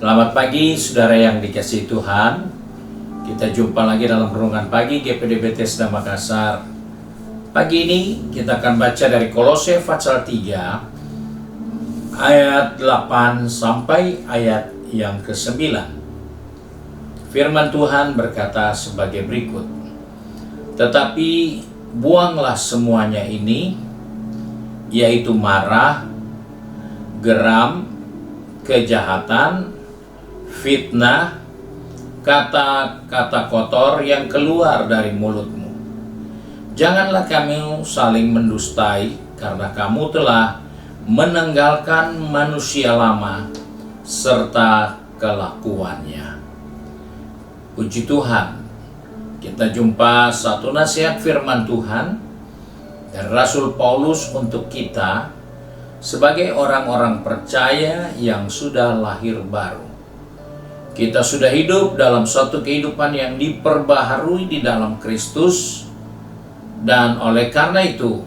Selamat pagi saudara yang dikasihi Tuhan. Kita jumpa lagi dalam renungan pagi GPD Bethesda Makassar. Pagi ini kita akan baca dari Kolose pasal 3 ayat 8 sampai ayat yang ke-9. Firman Tuhan berkata sebagai berikut. Tetapi buanglah semuanya ini, yaitu marah, geram, kejahatan, fitnah, kata-kata kotor yang keluar dari mulutmu. Janganlah kamu saling mendustai, karena kamu telah menanggalkan manusia lama serta kelakuannya. Puji Tuhan, kita jumpa satu nasihat firman Tuhan dari Rasul Paulus untuk kita sebagai orang-orang percaya yang sudah lahir baru. Kita sudah hidup dalam suatu kehidupan yang diperbaharui di dalam Kristus, dan oleh karena itu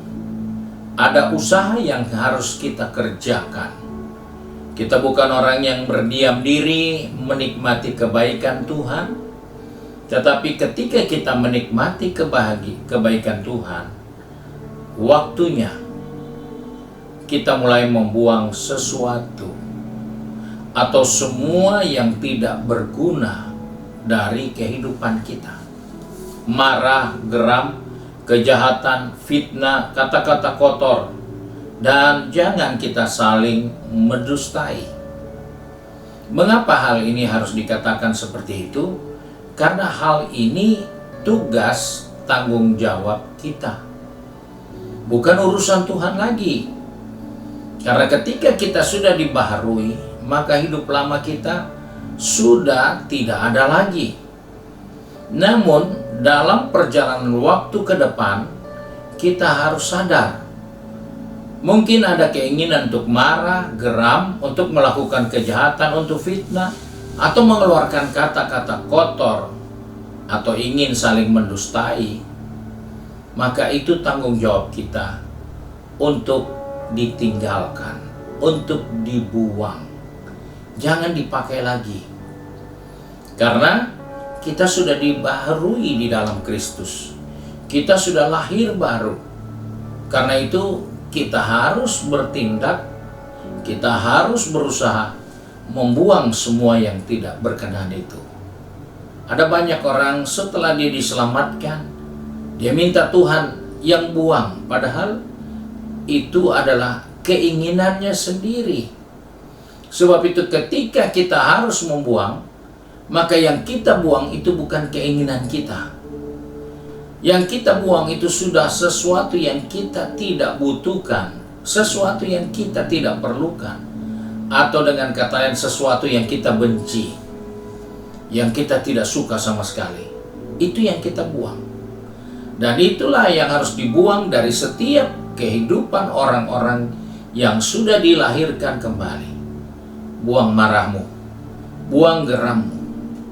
ada usaha yang harus kita kerjakan. Kita bukan orang yang berdiam diri menikmati kebaikan Tuhan, tetapi ketika kita menikmati kebaikan Tuhan, waktunya kita mulai membuang sesuatu atau semua yang tidak berguna dari kehidupan kita. Marah, geram, kejahatan, fitnah, kata-kata kotor, dan jangan kita saling mendustai. Mengapa hal ini harus dikatakan seperti itu? Karena hal ini tugas tanggung jawab kita, bukan urusan Tuhan lagi. Karena ketika kita sudah dibaharui, maka hidup lama kita sudah tidak ada lagi. Namun dalam perjalanan waktu ke depan, kita harus sadar. Mungkin ada keinginan untuk marah, geram, untuk melakukan kejahatan, untuk fitnah, atau mengeluarkan kata-kata kotor, atau ingin saling mendustai. Maka itu tanggung jawab kita untuk ditinggalkan, untuk dibuang. Jangan dipakai lagi. Karena kita sudah dibaharui di dalam Kristus. Kita sudah lahir baru. Karena itu kita harus bertindak, kita harus berusaha membuang semua yang tidak berkenan itu. Ada banyak orang setelah dia diselamatkan, dia minta Tuhan yang buang, padahal itu adalah keinginannya sendiri. Sebab itu ketika kita harus membuang, maka yang kita buang itu bukan keinginan kita. Yang kita buang itu sudah sesuatu yang kita tidak butuhkan, sesuatu yang kita tidak perlukan, atau dengan kata lain sesuatu yang kita benci, yang kita tidak suka sama sekali. Itu yang kita buang. Dan itulah yang harus dibuang dari setiap kehidupan orang-orang yang sudah dilahirkan kembali. Buang marahmu, buang gerammu,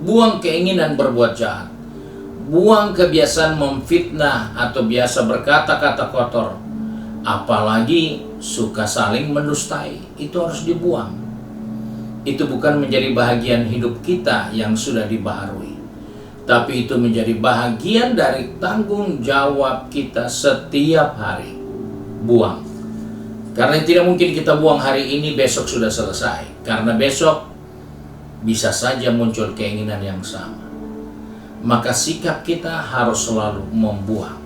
buang keinginan berbuat jahat, buang kebiasaan memfitnah atau biasa berkata-kata kotor, apalagi suka saling mendustai. Itu harus dibuang. Itu bukan menjadi bahagian hidup kita yang sudah dibaharui, tapi itu menjadi bahagian dari tanggung jawab kita setiap hari. Buang. Karena tidak mungkin kita buang hari ini, besok sudah selesai. Karena besok bisa saja muncul keinginan yang sama. Maka sikap kita harus selalu membuang.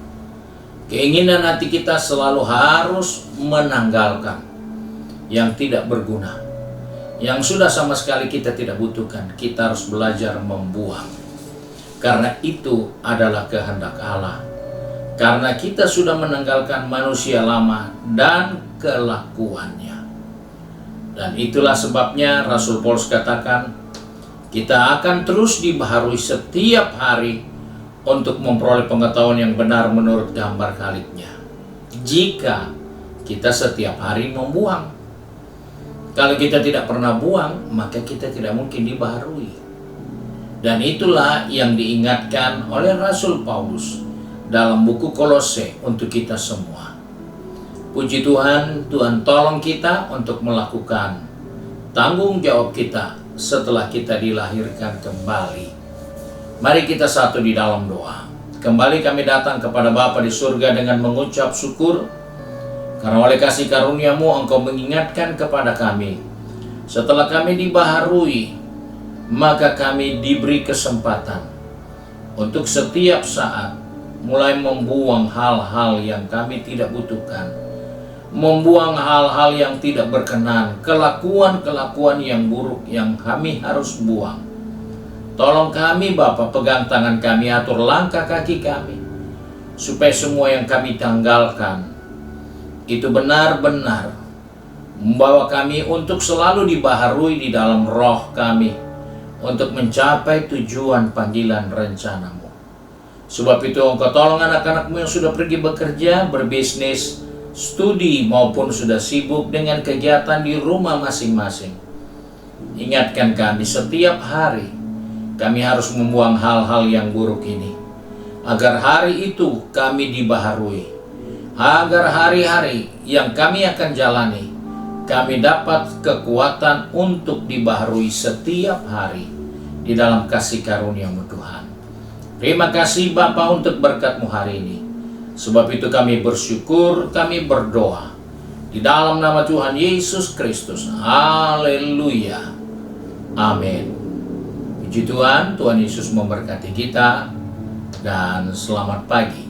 Keinginan hati kita selalu harus menanggalkan yang tidak berguna, yang sudah sama sekali kita tidak butuhkan. Kita harus belajar membuang. Karena itu adalah kehendak Allah. Karena kita sudah menanggalkan manusia lama dan kelakuannya. Dan itulah sebabnya Rasul Paulus katakan, kita akan terus dibaharui setiap hari untuk memperoleh pengetahuan yang benar menurut gambar Khalidnya. Jika kita setiap hari membuang. Kalau kita tidak pernah buang, maka kita tidak mungkin dibaharui. Dan itulah yang diingatkan oleh Rasul Paulus dalam buku Kolose untuk kita semua. Puji Tuhan, Tuhan tolong kita untuk melakukan tanggung jawab kita setelah kita dilahirkan kembali. Mari kita satu di dalam doa. Kembali kami datang kepada Bapa di surga dengan mengucap syukur, karena oleh kasih karunia-Mu Engkau mengingatkan kepada kami. Setelah kami dibaharui, maka kami diberi kesempatan untuk setiap saat mulai membuang hal-hal yang kami tidak butuhkan, membuang hal-hal yang tidak berkenan, kelakuan-kelakuan yang buruk yang kami harus buang. Tolong kami Bapa, pegang tangan kami, atur langkah kaki kami, supaya semua yang kami tanggalkan itu benar-benar membawa kami untuk selalu dibaharui di dalam roh kami, untuk mencapai tujuan panggilan rencana-Mu. Sebab itu Engkau tolong anak-anak-Mu yang sudah pergi bekerja, berbisnis, studi, maupun sudah sibuk dengan kegiatan di rumah masing-masing. Ingatkan kami setiap hari, kami harus membuang hal-hal yang buruk ini, agar hari itu kami dibaharui, agar hari-hari yang kami akan jalani, kami dapat kekuatan untuk dibaharui setiap hari di dalam kasih karunia-Mu Tuhan. Terima kasih Bapa untuk berkat-Mu hari ini. Sebab itu kami bersyukur, kami berdoa di dalam nama Tuhan Yesus Kristus. Haleluya. Amin. Puji Tuhan, Tuhan Yesus memberkati kita, dan selamat pagi.